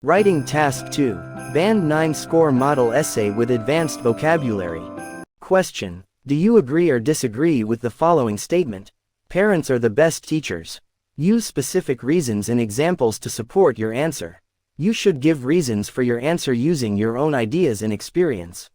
Writing Task 2. Band 9 Score Model Essay with Advanced Vocabulary. Question. Do you agree or disagree with the following statement? Parents are the best teachers. Use specific reasons and examples to support your answer. You should give reasons for your answer using your own ideas and experience.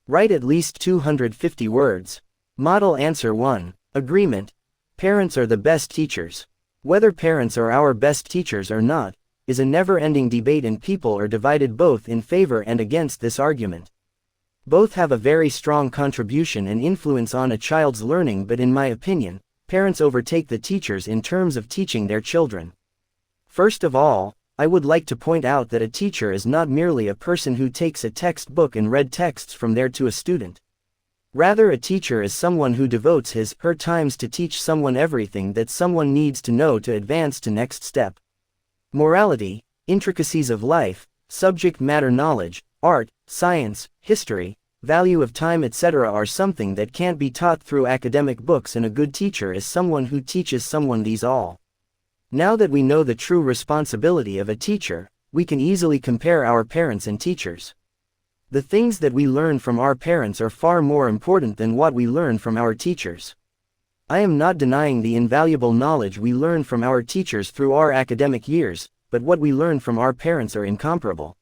Write at least 250 words. Model Answer 1. Agreement. Parents are the best teachers. Whether parents are our best teachers or not, is a never-ending debate, and people are divided both in favor and against this argument. Both have a very strong contribution and influence on a child's learning, but in my opinion, parents overtake the teachers in terms of teaching their children. First of all, I would like to point out that a teacher is not merely a person who takes a textbook and read texts from there to a student. Rather, a teacher is someone who devotes his/her times to teach someone everything that someone needs to know to advance to next step. Morality, intricacies of life, subject matter knowledge, art, science, history, value of time, etc. are something that can't be taught through academic books, and a good teacher is someone who teaches someone these all. Now that we know the true responsibility of a teacher, we can easily compare our parents and teachers. The things that we learn from our parents are far more important than what we learn from our teachers. I am not denying the invaluable knowledge we learn from our teachers through our academic years, but what we learn from our parents are incomparable.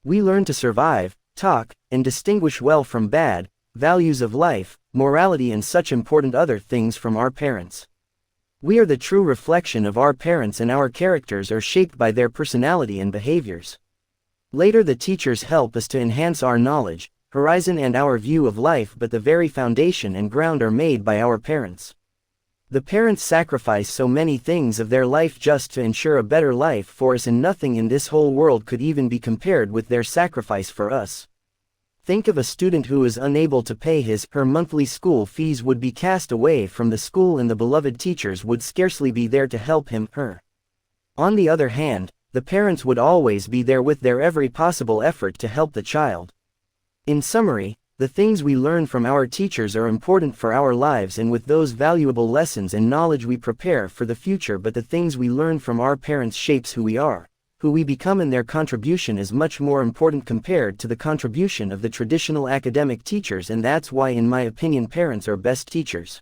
We learn to survive, talk, and distinguish well from bad, values of life, morality, and such important other things from our parents. We are the true reflection of our parents, and our characters are shaped by their personality and behaviors. Later, the teachers help us to enhance our knowledge, horizon, and our view of life, but the very foundation and ground are made by our parents. The parents sacrifice so many things of their life just to ensure a better life for us, and nothing in this whole world could even be compared with their sacrifice for us. Think of a student who is unable to pay his/her monthly school fees would be cast away from the school, and the beloved teachers would scarcely be there to help him/her. On the other hand, the parents would always be there with their every possible effort to help the child. In summary, the things we learn from our teachers are important for our lives, and with those valuable lessons and knowledge we prepare for the future, but the things we learn from our parents shapes who we are, who we become, and their contribution is much more important compared to the contribution of the traditional academic teachers, and that's why in my opinion parents are best teachers.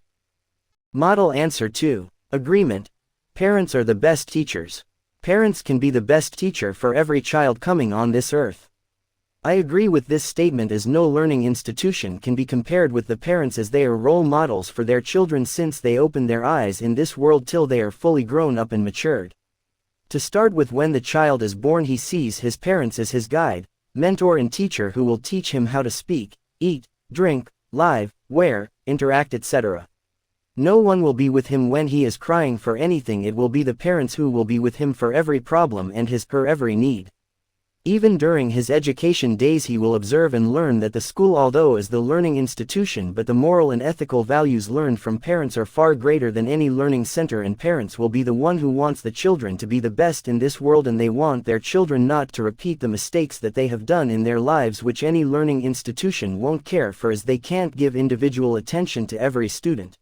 Model Answer 2. Agreement. Parents are the best teachers. Parents can be the best teacher for every child coming on this earth. I agree with this statement, as no learning institution can be compared with the parents, as they are role models for their children since they open their eyes in this world till they are fully grown up and matured. To start with, when the child is born, he sees his parents as his guide, mentor, and teacher who will teach him how to speak, eat, drink, live, wear, interact, etc. No one will be with him when he is crying for anything. It will be the parents who will be with him for every problem and his/her every need. Even during his education days, he will observe and learn that the school, although is the learning institution, but the moral and ethical values learned from parents are far greater than any learning center, and parents will be the one who wants the children to be the best in this world, and they want their children not to repeat the mistakes that they have done in their lives, which any learning institution won't care for, as they can't give individual attention to every student.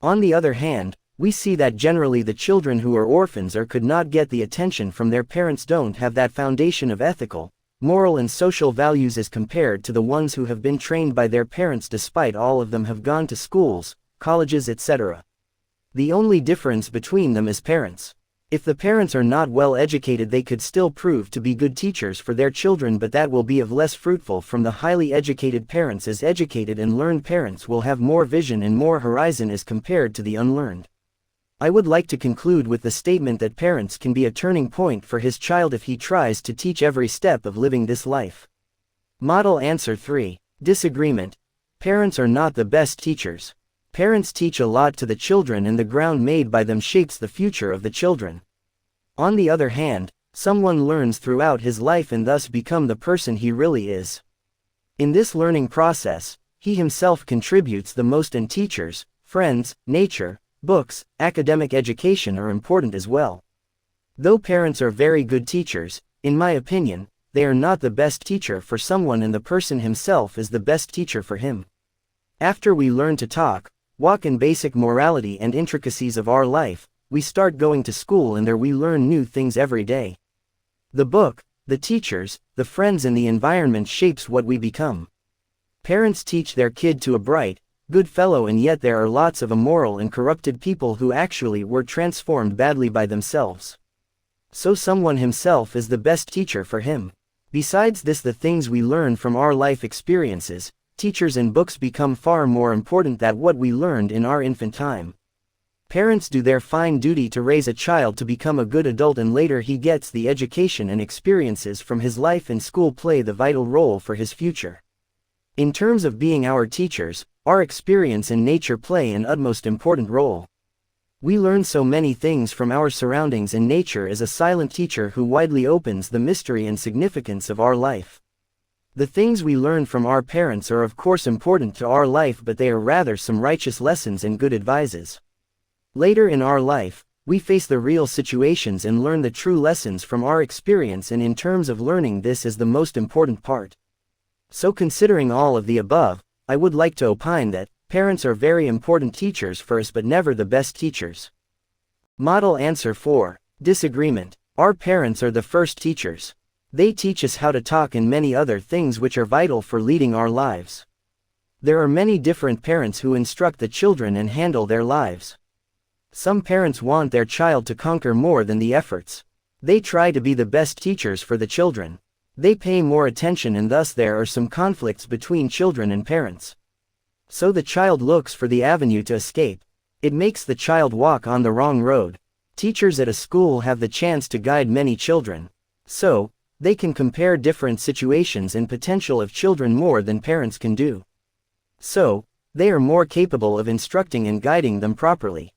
On the other hand, we see that generally the children who are orphans or could not get the attention from their parents don't have that foundation of ethical, moral, and social values as compared to the ones who have been trained by their parents, despite all of them have gone to schools, colleges, etc. The only difference between them is parents. If the parents are not well educated, they could still prove to be good teachers for their children, but that will be of less fruitful from the highly educated parents, as educated and learned parents will have more vision and more horizon as compared to the unlearned. I would like to conclude with the statement that parents can be a turning point for his child if he tries to teach every step of living this life. Model Answer 3. Disagreement. Parents are not the best teachers. Parents teach a lot to the children, and the ground made by them shapes the future of the children. On the other hand, someone learns throughout his life and thus become the person he really is. In this learning process, he himself contributes the most, and teachers, friends, nature, books, academic education are important as well. Though parents are very good teachers, in my opinion, they are not the best teacher for someone, and the person himself is the best teacher for him. After we learn to talk, walk, in basic morality and intricacies of our life, we start going to school, and there we learn new things every day. The book, The teachers, the friends and the environment shapes what we become. Parents teach their kid to a bright, good fellow, and yet there are lots of immoral and corrupted people who actually were transformed badly by themselves. So someone himself is the best teacher for him. Besides this, the things we learn from our life experiences, teachers and books become far more important than what we learned in our infant time. Parents do their fine duty to raise a child to become a good adult, and later he gets the education and experiences from his life and school play the vital role for his future. In terms of being our teachers, our experience and nature play an utmost important role. We learn so many things from our surroundings, and nature is a silent teacher who widely opens the mystery and significance of our life. The things we learn from our parents are of course important to our life, but they are rather some righteous lessons and good advices. Later in our life, we face the real situations and learn the true lessons from our experience, and in terms of learning, this is the most important part. So considering all of the above, I would like to opine that parents are very important teachers for us, but never the best teachers. Model answer 4. Disagreement. Our parents are the first teachers. They teach us how to talk and many other things which are vital for leading our lives. There are many different parents who instruct the children and handle their lives. Some parents want their child to conquer more than the efforts. They try to be the best teachers for the children. They pay more attention, and thus there are some conflicts between children and parents. So the child looks for the avenue to escape. It makes the child walk on the wrong road. Teachers at a school have the chance to guide many children. So, they can compare different situations and potential of children more than parents can do. So, they are more capable of instructing and guiding them properly.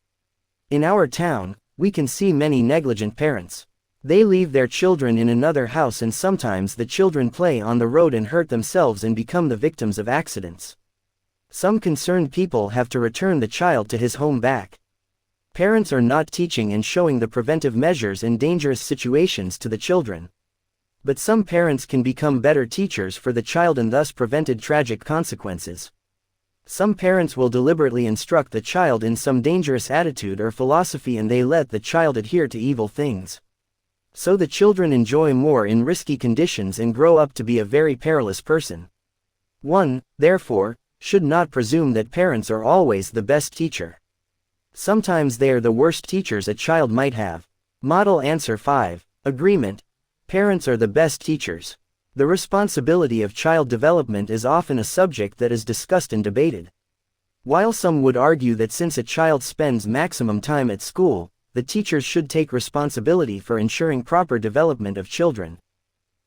In our town, we can see many negligent parents. They leave their children in another house, and sometimes the children play on the road and hurt themselves and become the victims of accidents. Some concerned people have to return the child to his home back. Parents are not teaching and showing the preventive measures in dangerous situations to the children. But some parents can become better teachers for the child and thus prevented tragic consequences. Some parents will deliberately instruct the child in some dangerous attitude or philosophy, and they let the child adhere to evil things. So the children enjoy more in risky conditions and grow up to be a very perilous person. One, therefore, should not presume that parents are always the best teacher. Sometimes they are the worst teachers a child might have. Model answer 5. Agreement. Parents are the best teachers. The responsibility of child development is often a subject that is discussed and debated. While some would argue that since a child spends maximum time at school, the teachers should take responsibility for ensuring proper development of children.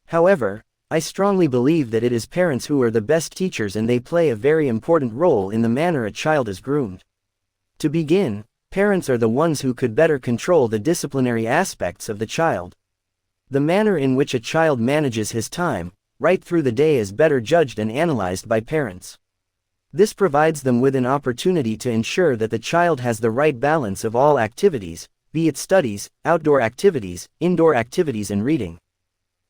However, I strongly believe that it is parents who are the best teachers, and they play a very important role in the manner a child is groomed. To begin, parents are the ones who could better control the disciplinary aspects of the child. The manner in which a child manages his time, right through the day, is better judged and analyzed by parents. This provides them with an opportunity to ensure that the child has the right balance of all activities, be it studies, outdoor activities, indoor activities and reading.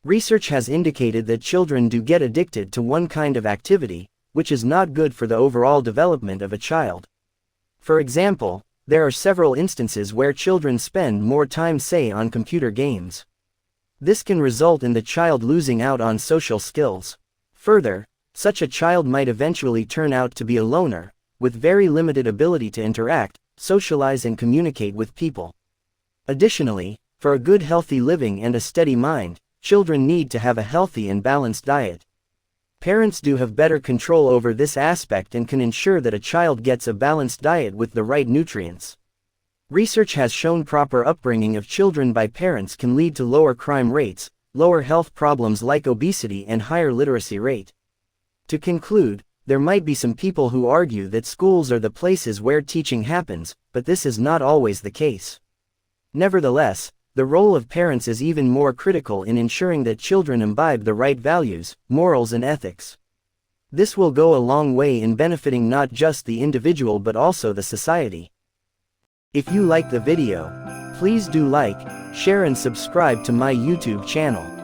Research has indicated that children do get addicted to one kind of activity, which is not good for the overall development of a child. For example, there are several instances where children spend more time, say, on computer games. This can result in the child losing out on social skills. Further, such a child might eventually turn out to be a loner, with very limited ability to interact, socialize and communicate with people. Additionally, for a good healthy living and a steady mind, children need to have a healthy and balanced diet. Parents do have better control over this aspect and can ensure that a child gets a balanced diet with the right nutrients. Research has shown proper upbringing of children by parents can lead to lower crime rates, lower health problems like obesity and higher literacy rate. To conclude, there might be some people who argue that schools are the places where teaching happens, but this is not always the case. Nevertheless, the role of parents is even more critical in ensuring that children imbibe the right values, morals and ethics. This will go a long way in benefiting not just the individual but also the society. If you like the video, please do like, share and subscribe to my YouTube channel.